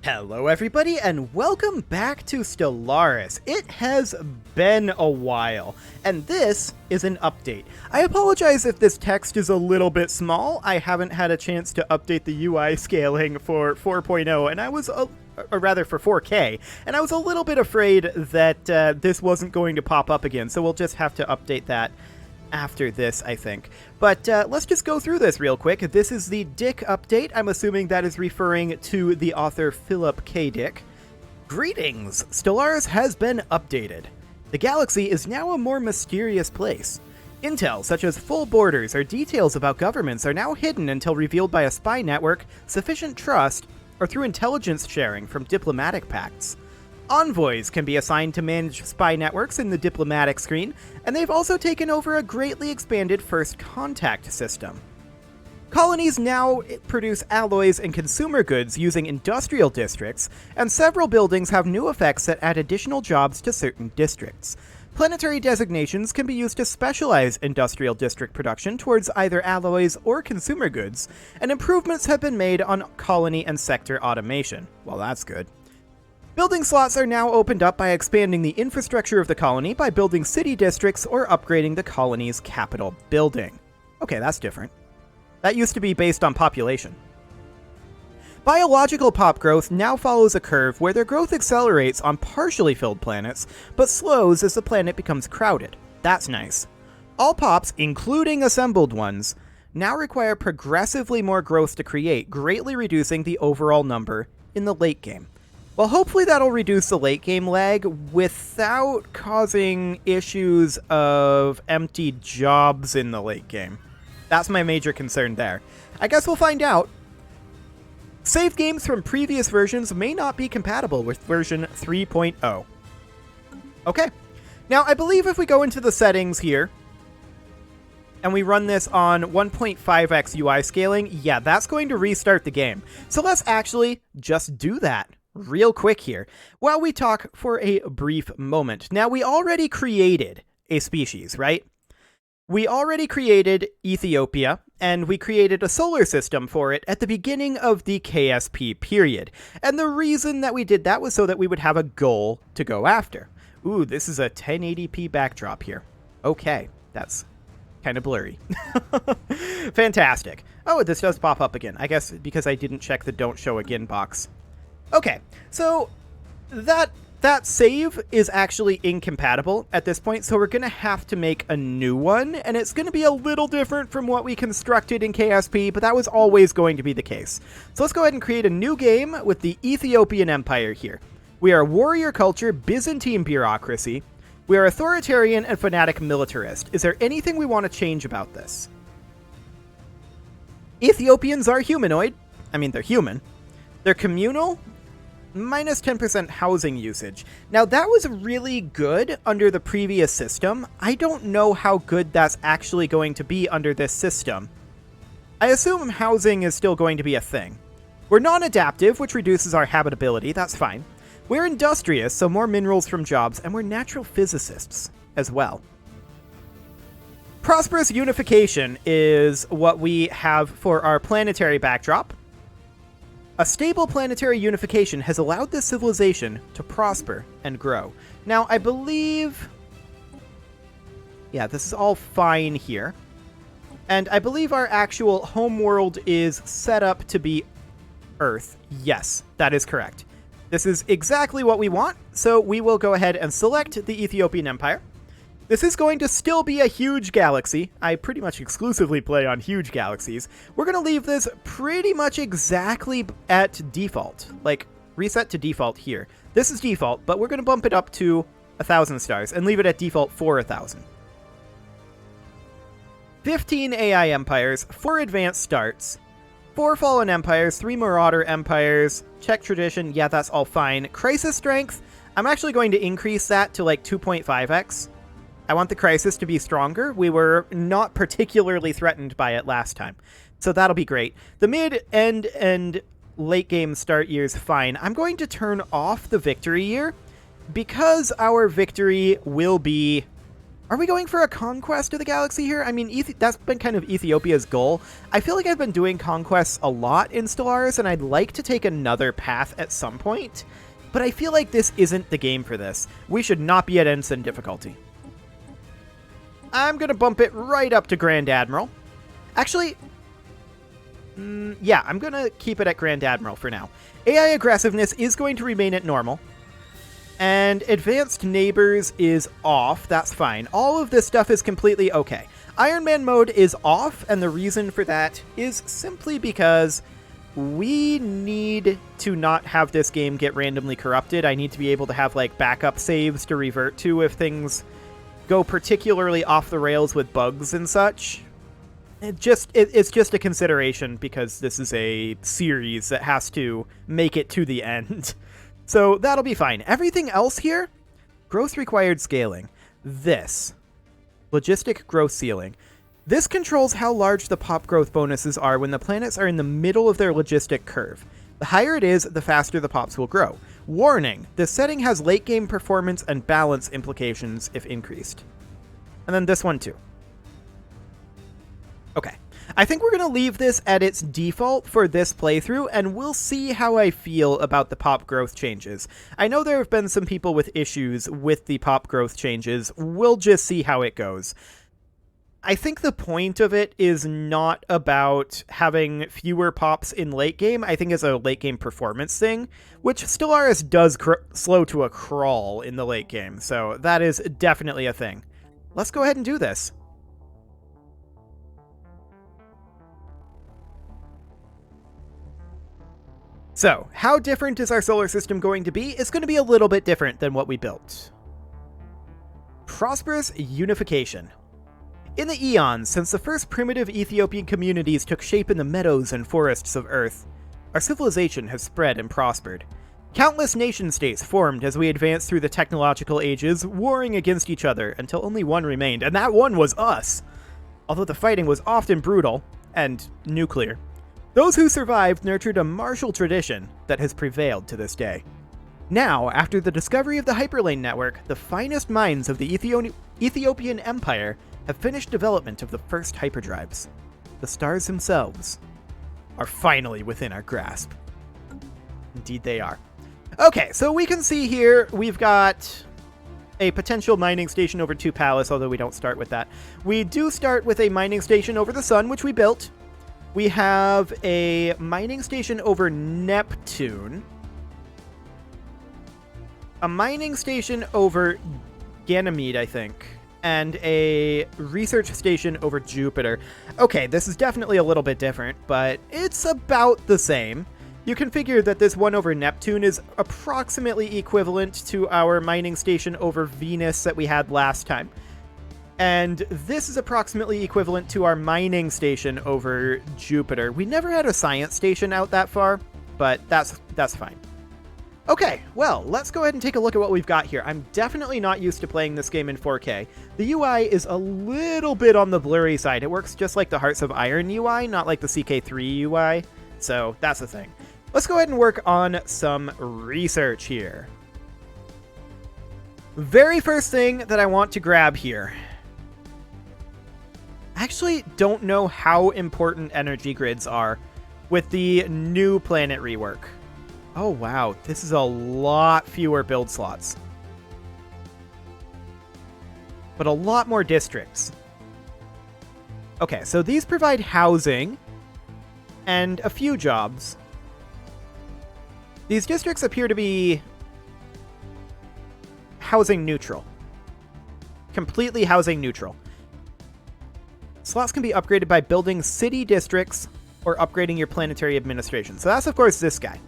Hello everybody and welcome back to Stellaris. It has been a while, and this is an update. I apologize if this text is a little bit small. I haven't had a chance to update the UI scaling for 4.0, and I was or rather for 4K, and I was a little bit afraid that this wasn't going to pop up again, so we'll just have to update that after this, I think. But let's just go through this real quick. This is the Dick update. I'm assuming that is referring to the author Philip K. Dick. Greetings! Stellaris has been updated. The galaxy is now a more mysterious place. Intel, such as full borders or details about governments, are now hidden until revealed by a spy network, sufficient trust, or through intelligence sharing from diplomatic pacts. Envoys can be assigned to manage spy networks in the diplomatic screen, and they've also taken over a greatly expanded first contact system. Colonies now produce alloys and consumer goods using industrial districts, and several buildings have new effects that add additional jobs to certain districts. Planetary designations can be used to specialize industrial district production towards either alloys or consumer goods, and improvements have been made on colony and sector automation. Well, that's good. Building slots are now opened up by expanding the infrastructure of the colony by building city districts or upgrading the colony's capital building. Okay, that's different. That used to be based on population. Biological pop growth now follows a curve where their growth accelerates on partially filled planets, but slows as the planet becomes crowded. That's nice. All pops, including assembled ones, now require progressively more growth to create, greatly reducing the overall number in the late game. Well, hopefully that'll reduce the late game lag without causing issues of empty jobs in the late game. That's my major concern there. I guess we'll find out. Save games from previous versions may not be compatible with version 3.0. Okay. Now, I believe if we go into the settings here, and we run this on 1.5x UI scaling, yeah, that's going to restart the game. So let's actually just do that real quick here, while we talk for a brief moment. Now, we already created a species, right? We already created Ethiopia, and we created a solar system for it at the beginning of the KSP period. And the reason that we did that was so that we would have a goal to go after. Ooh, this is a 1080p backdrop here. Okay, that's kind of blurry. Fantastic. Oh, this does pop up again. I guess because I didn't check the don't show again box. Okay, so that save is actually incompatible at this point, so we're going to have to make a new one, and it's going to be a little different from what we constructed in KSP, but that was always going to be the case. So let's go ahead and create a new game with the Ethiopian Empire here. We are warrior culture, Byzantine bureaucracy. We are authoritarian and fanatic militarist. Is there anything we want to change about this? Ethiopians are humanoid. I mean, they're human. They're communal. Minus 10% housing usage. Now, that was really good under the previous system. I don't know how good that's actually going to be under this system. I assume housing is still going to be a thing. We're non-adaptive, which reduces our habitability. That's fine. We're industrious, so more minerals from jobs, and we're natural physicists as well. Prosperous unification is what we have for our planetary backdrop. A stable planetary unification has allowed this civilization to prosper and grow. Now, I believe... yeah, this is all fine here. And I believe our actual homeworld is set up to be Earth. Yes, that is correct. This is exactly what we want, so we will go ahead and select the Ethiopian Empire. This is going to still be a huge galaxy. I pretty much exclusively play on huge galaxies. We're going to leave this pretty much exactly at default. Like, reset to default here. This is default, but we're going to bump it up to 1,000 stars and leave it at default for 1,000. 15 AI empires, 4 advanced starts, 4 fallen empires, 3 marauder empires, Czech tradition, yeah, that's all fine. Crisis strength, I'm actually going to increase that to like 2.5x. I want the crisis to be stronger. We were not particularly threatened by it last time, so that'll be great. The mid, end, and late game start year's fine. I'm going to turn off the victory year because our victory will be Are we going for a conquest of the galaxy here? I mean, that's been kind of Ethiopia's goal. I feel like I've been doing conquests a lot in Stellaris, and I'd like to take another path at some point, but I feel like this isn't the game for this. We should not be at Ensign difficulty. I'm going to bump it right up to Grand Admiral. Actually, yeah, I'm going to keep it at Grand Admiral for now. AI aggressiveness is going to remain at normal. And advanced neighbors is off. That's fine. All of this stuff is completely okay. Iron Man mode is off, and the reason for that is simply because we need to not have this game get randomly corrupted. I need to be able to have like backup saves to revert to if things go particularly off the rails with bugs and such. It's just a consideration because this is a series that has to make it to the end. So that'll be fine. Everything else here, growth required scaling. This, logistic growth ceiling. This controls how large the pop growth bonuses are when the planets are in the middle of their logistic curve. The higher it is, the faster the pops will grow. Warning, this setting has late game performance and balance implications if increased. And then this one too. Okay. I think we're going to leave this at its default for this playthrough, and we'll see how I feel about the pop growth changes. I know there have been some people with issues with the pop growth changes. We'll just see how it goes. I think the point of it is not about having fewer pops in late game. I think it's a late game performance thing, which Stellaris does slow to a crawl in the late game, so that is definitely a thing. Let's go ahead and do this. So, how different is our solar system going to be? It's going to be a little bit different than what we built. Prosperous unification. In the eons since the first primitive Ethiopian communities took shape in the meadows and forests of Earth, our civilization has spread and prospered. Countless nation-states formed as we advanced through the technological ages, warring against each other until only one remained, and that one was us! Although the fighting was often brutal and nuclear, those who survived nurtured a martial tradition that has prevailed to this day. Now, after the discovery of the Hyperlane network, the finest minds of the Ethiopian Empire have finished development of the first hyperdrives. The stars themselves are finally within our grasp. Indeed they are. Okay, so we can see here we've got a potential mining station over Two Palace, although we don't start with that. We do start with a mining station over the Sun, which we built. We have a mining station over Neptune, a mining station over Ganymede, I think, and a research station over Jupiter. Okay, this is definitely a little bit different, but it's about the same. You can figure that this one over Neptune is approximately equivalent to our mining station over Venus that we had last time. And this is approximately equivalent to our mining station over Jupiter. We never had a science station out that far, but that's fine. Okay, well, let's go ahead and take a look at what we've got here. I'm definitely not used to playing this game in 4K. The UI is a little bit on the blurry side. It works just like the Hearts of Iron UI, not like the CK3 UI, so that's the thing. Let's go ahead and work on some research here. Very first thing that I want to grab here. I actually don't know how important energy grids are with the new planet rework. Oh wow, this is a lot fewer build slots. But a lot more districts. Okay, so these provide housing and a few jobs. These districts appear to be housing neutral. Completely housing neutral. Slots can be upgraded by building city districts or upgrading your planetary administration. So that's, of course, this guy.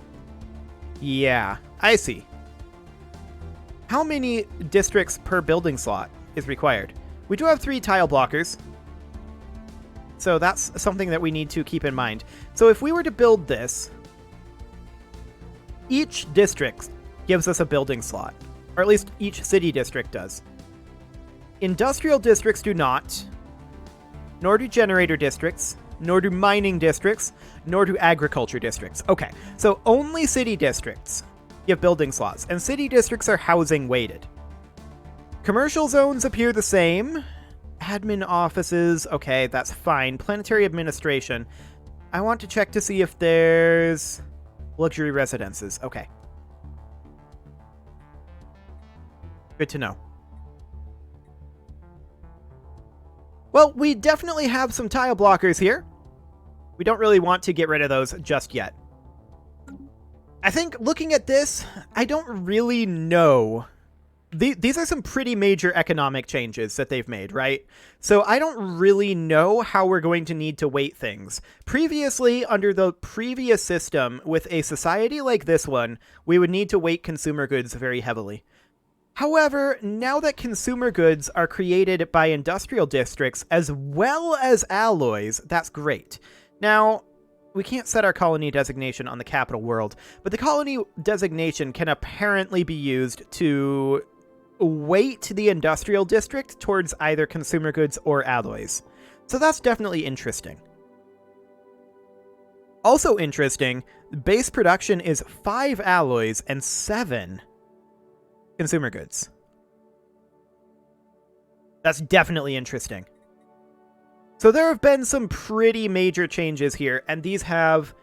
Yeah, I see. How many districts per building slot is required? We do have 3 tile blockers. So that's something that we need to keep in mind. So if we were to build this, each district gives us a building slot. Or at least each city district does. Industrial districts do not. Nor do generator districts, nor do mining districts, nor do agriculture districts. Okay, so only city districts give building slots, and city districts are housing weighted. Commercial zones appear the same. Admin offices, okay, that's fine. Planetary administration. I want to check to see if there's luxury residences. Okay. Good to know. Well, we definitely have some tile blockers here. We don't really want to get rid of those just yet. I think looking at this, I don't really know. These are some pretty major economic changes that they've made, right? So I don't really know how we're going to need to weight things. Previously, under the previous system, with a society like this one, we would need to weight consumer goods very heavily. However, now that consumer goods are created by industrial districts as well as alloys, that's great. Now, we can't set our colony designation on the capital world, but the colony designation can apparently be used to weight the industrial district towards either consumer goods or alloys. So that's definitely interesting. Also interesting, base production is 5 alloys and 7 consumer goods. That's definitely interesting. So there have been some pretty major changes here, and these have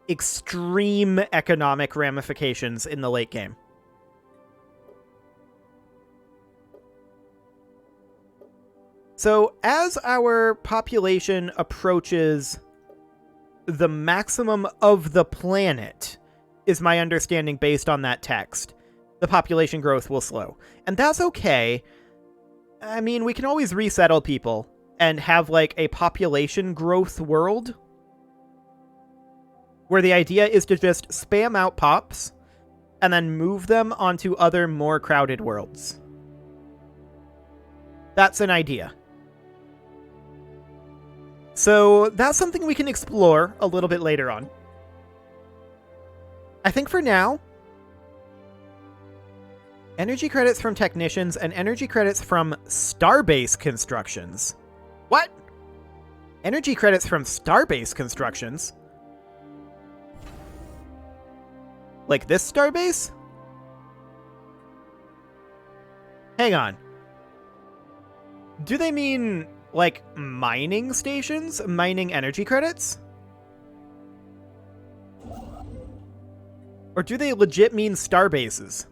extreme economic ramifications in the late game. So as our population approaches the maximum of the planet, is my understanding based on that text, the population growth will slow. And that's okay. I mean, we can always resettle people and have like a population growth world where the idea is to just spam out pops and then move them onto other more crowded worlds. That's an idea. So that's something we can explore a little bit later on. I think for now, energy credits from technicians and energy credits from starbase constructions. What? Energy credits from starbase constructions? Like this starbase? Hang on. Do they mean, like, mining stations? Mining energy credits? Or do they legit mean starbases?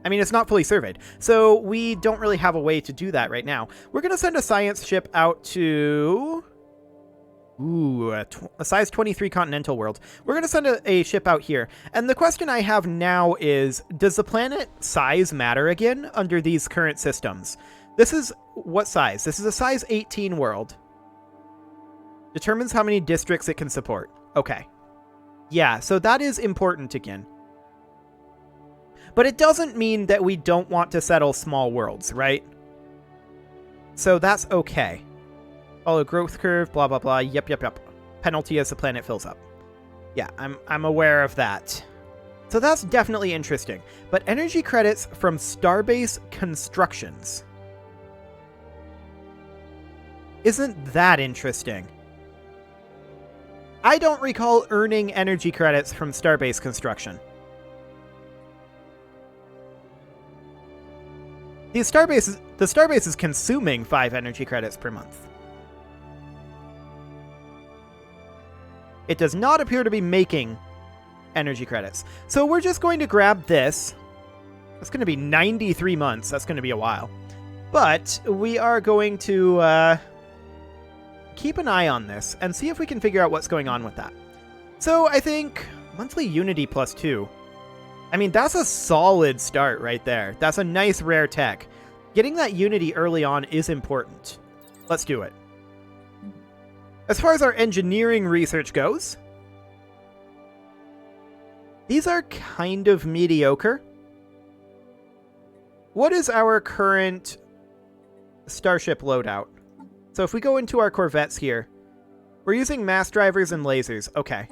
I mean, it's not fully surveyed, so we don't really have a way to do that right now. We're going to send a science ship out to... a size 23 continental world. We're going to send a ship out here. And the question I have now is, does the planet size matter again under these current systems? This is what size? This is a size 18 world. Determines how many districts it can support. Okay. Yeah, so that is important again. But it doesn't mean that we don't want to settle small worlds, right? So that's okay. Follow growth curve, blah, blah, blah. Yep. Penalty as the planet fills up. Yeah, I'm aware of that. So that's definitely interesting. But energy credits from starbase constructions. Isn't that interesting? I don't recall earning energy credits from starbase construction. The starbase is consuming 5 energy credits per month. It does not appear to be making energy credits. So we're just going to grab this. That's going to be 93 months. That's going to be a while. But we are going to keep an eye on this and see if we can figure out what's going on with that. So I think monthly unity +2. I mean, that's a solid start right there. That's a nice rare tech. Getting that unity early on is important. Let's do it. As far as our engineering research goes, these are kind of mediocre. What is our current starship loadout? So if we go into our corvettes here, we're using mass drivers and lasers. Okay.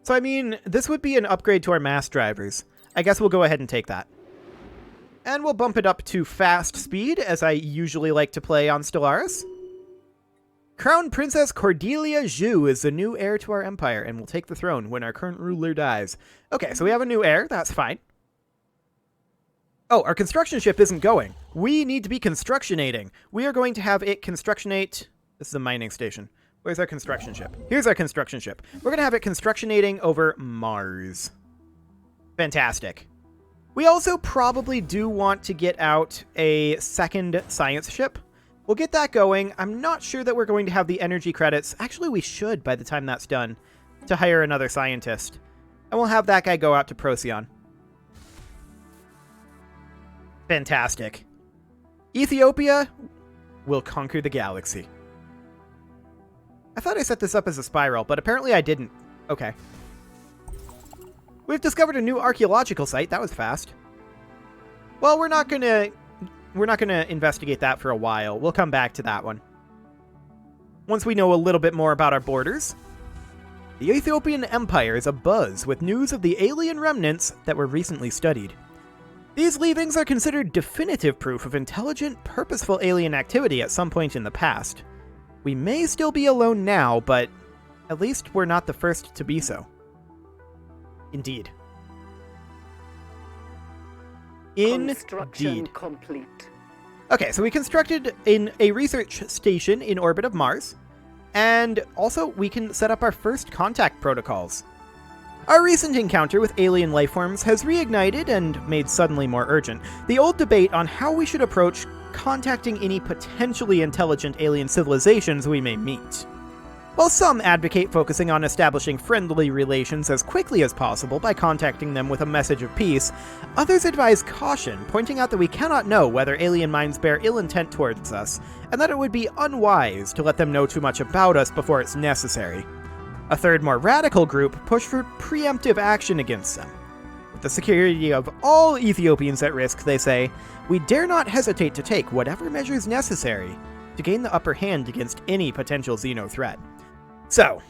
So I mean, this would be an upgrade to our mass drivers. I guess we'll go ahead and take that. And we'll bump it up to fast speed, as I usually like to play on Stellaris. Crown Princess Cordelia Zhu is the new heir to our empire and will take the throne when our current ruler dies. Okay, so we have a new heir. That's fine. Oh, our construction ship isn't going. we need to be constructionating. We are going to have it constructionate. This is a mining station. Where's our construction ship? Here's our construction ship. We're going to have it constructionating over Mars. Fantastic. We also probably do want to get out a second science ship. We'll get that going. I'm not sure that we're going to have the energy credits. Actually, we should by the time that's done to hire another scientist. And we'll have that guy go out to Procyon. Fantastic. Ethiopia will conquer the galaxy. I thought I set this up as a spiral, but apparently I didn't. Okay. We've discovered a new archaeological site. That was fast. Well, we're not gonna investigate that for a while. We'll come back to that one once we know a little bit more about our borders. The Ethiopian Empire is abuzz with news of the alien remnants that were recently studied. These leavings are considered definitive proof of intelligent, purposeful alien activity at some point in the past. We may still be alone now, but at least we're not the first to be so. Indeed. Construction complete. Okay, so we constructed in a research station in orbit of Mars, and also we can set up our first contact protocols. Our recent encounter with alien lifeforms has reignited and made suddenly more urgent the old debate on how we should approach contacting any potentially intelligent alien civilizations we may meet. While some advocate focusing on establishing friendly relations as quickly as possible by contacting them with a message of peace, others advise caution, pointing out that we cannot know whether alien minds bear ill intent towards us, and that it would be unwise to let them know too much about us before it's necessary. A third, more radical group push for preemptive action against them. With the security of all Ethiopians at risk, they say, we dare not hesitate to take whatever measures necessary to gain the upper hand against any potential xeno threat. So,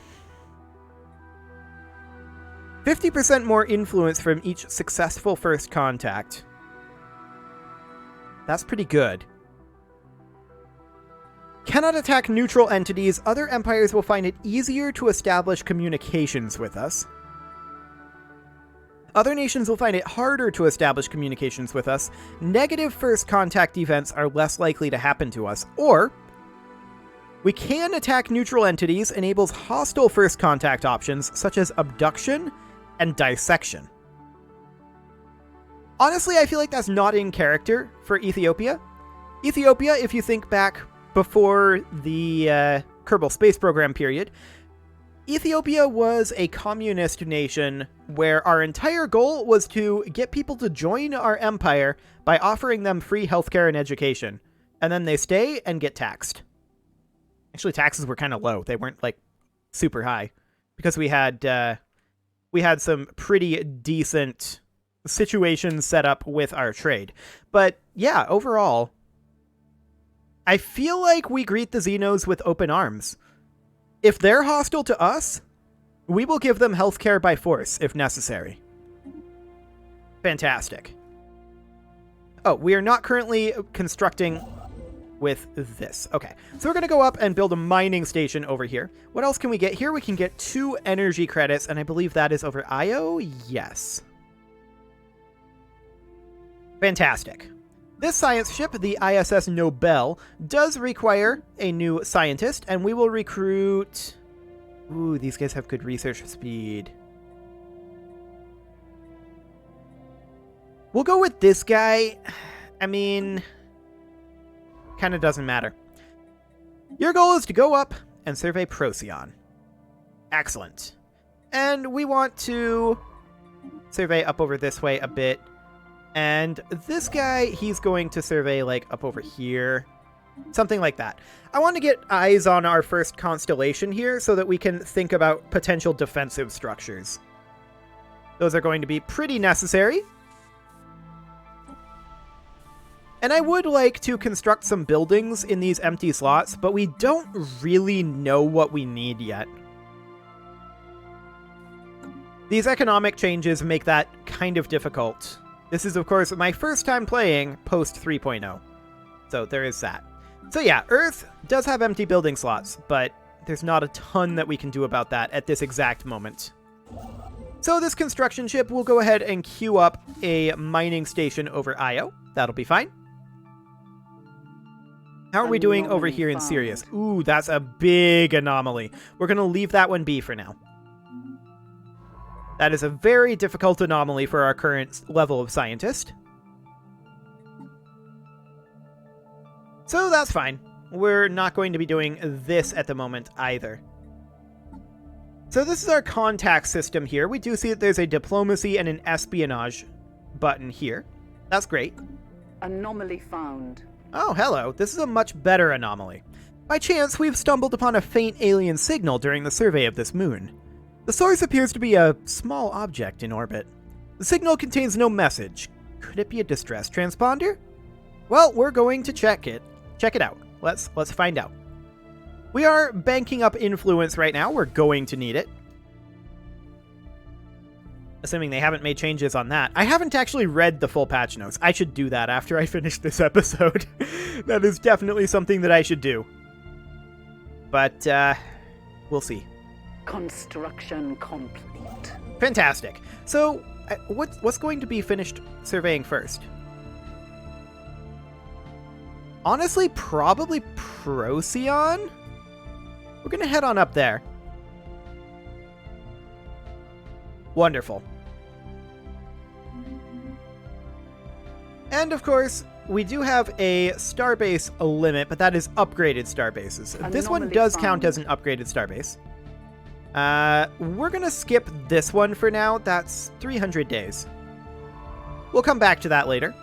50% more influence from each successful first contact. That's pretty good. Cannot attack neutral entities. Other empires will find it easier to establish communications with us. Other nations will find it harder to establish communications with us. Negative first contact events are less likely to happen to us. Or, we can attack neutral entities, enables hostile first contact options such as abduction and dissection. Honestly, I feel like that's not in character for Ethiopia. Ethiopia, if you think back before the Kerbal space program period, Ethiopia was a communist nation where our entire goal was to get people to join our empire by offering them free healthcare and education. And then they stay and get taxed. Actually, taxes were kind of low. They weren't, like, super high. Because we had some pretty decent situations set up with our trade. But, yeah, overall, I feel like we greet the Xenos with open arms. If they're hostile to us, we will give them healthcare by force, if necessary. Fantastic. Oh, we are not currently constructing with this. Okay, so we're going to go up and build a mining station over here. What else can we get here? We can get 2 energy credits, and I believe that is over Io? Yes. Fantastic. This science ship, the ISS Nobel, does require a new scientist, and we will recruit... Ooh, these guys have good research speed. We'll go with this guy. I mean... kind of doesn't matter. Your goal is to go up and survey Procyon. Excellent. And we want to survey up over this way a bit. And this guy, he's going to survey, like, up over here. Something like that. I want to get eyes on our first constellation here so that we can think about potential defensive structures. Those are going to be pretty necessary. And I would like to construct some buildings in these empty slots, but we don't really know what we need yet. These economic changes make that kind of difficult. This is, of course, my first time playing post 3.0. So there is that. So yeah, Earth does have empty building slots, but there's not a ton that we can do about that at this exact moment. So this construction ship will go ahead and queue up a mining station over Io. That'll be fine. How are we doing over here in Sirius? Ooh, that's a big anomaly. We're going to leave that one be for now. That is a very difficult anomaly for our current level of scientist. So that's fine. We're not going to be doing this at the moment either. So this is our contact system here. We do see that there's a diplomacy and an espionage button here. That's great. Anomaly found. Oh, hello. This is a much better anomaly. By chance, we've stumbled upon a faint alien signal during the survey of this moon. The source appears to be a small object in orbit. The signal contains no message. Could it be a distress transponder? Well, we're going to check it out. Let's find out. We are banking up influence right now. We're going to need it. Assuming they haven't made changes on that. I haven't actually read the full patch notes. I should do that after I finish this episode. That is definitely something that I should do. But, we'll see. Construction complete. Fantastic. So, what's going to be finished surveying first? Honestly, probably Procyon? We're going to head on up there. Wonderful. And of course, we do have a starbase limit, but that is upgraded starbases. This one does count as an upgraded starbase. We're going to skip this one for now. That's 300 days. We'll come back to that later.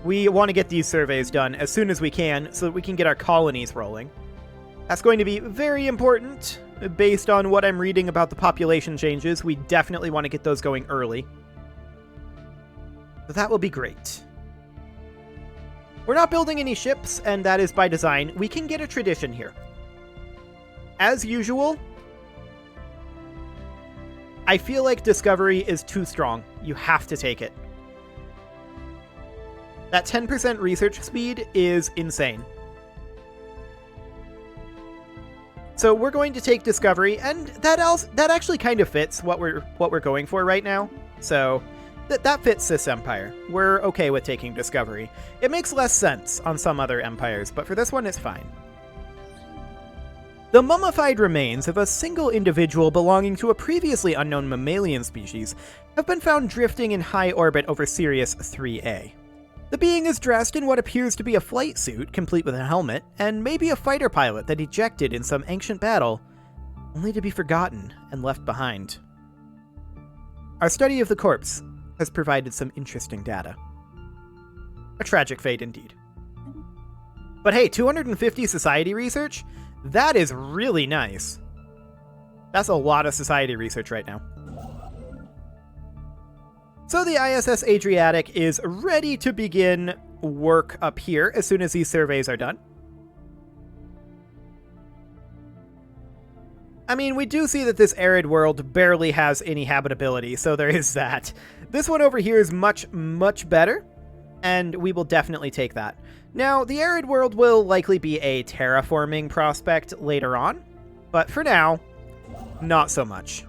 We want to get these surveys done as soon as we can so that we can get our colonies rolling. That's going to be very important. Based on what I'm reading about the population changes, we definitely want to get those going early. But that will be great. We're not building any ships, and that is by design. We can get a tradition here. As usual, I feel like Discovery is too strong. You have to take it. That 10% research speed is insane. So we're going to take Discovery, and that actually kind of fits what we're going for right now. So that fits this empire. We're okay with taking Discovery. It makes less sense on some other empires, but for this one, it's fine. The mummified remains of a single individual belonging to a previously unknown mammalian species have been found drifting in high orbit over Sirius 3A. The being is dressed in what appears to be a flight suit, complete with a helmet, and maybe a fighter pilot that ejected in some ancient battle, only to be forgotten and left behind. Our study of the corpse has provided some interesting data. A tragic fate indeed. But hey, 250 society research? That is really nice. That's a lot of society research right now. So the ISS Adriatic is ready to begin work up here as soon as these surveys are done. I mean, we do see that this arid world barely has any habitability, so there is that. This one over here is much, much better, and we will definitely take that. Now, the arid world will likely be a terraforming prospect later on, but for now, not so much.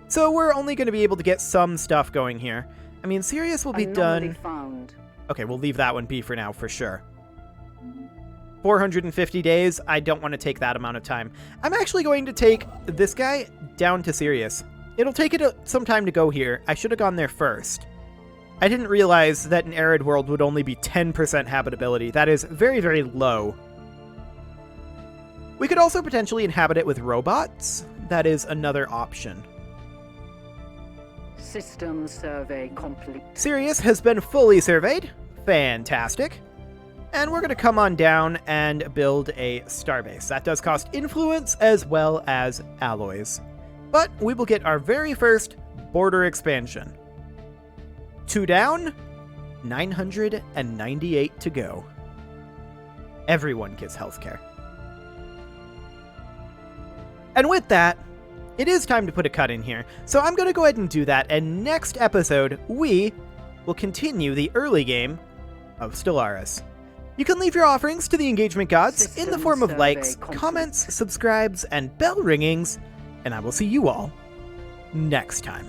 So we're only going to be able to get some stuff going here. I mean, Sirius will be done... Found. Okay, we'll leave that one be for now, for sure. 450 days, I don't want to take that amount of time. I'm actually going to take this guy down to Sirius. It'll take it some time to go here. I should have gone there first. I didn't realize that an arid world would only be 10% habitability. That is very, very low. We could also potentially inhabit it with robots. That is another option. System survey complete. Sirius has been fully surveyed. Fantastic. And we're going to come on down and build a starbase. That does cost influence as well as alloys. But we will get our very first border expansion. 2 down, 998 to go. Everyone gets healthcare. And with that, it is time to put a cut in here, so I'm going to go ahead and do that, and next episode, we will continue the early game of Stellaris. You can leave your offerings to the engagement gods in the form of likes, comments, subscribes, and bell ringings, and I will see you all next time.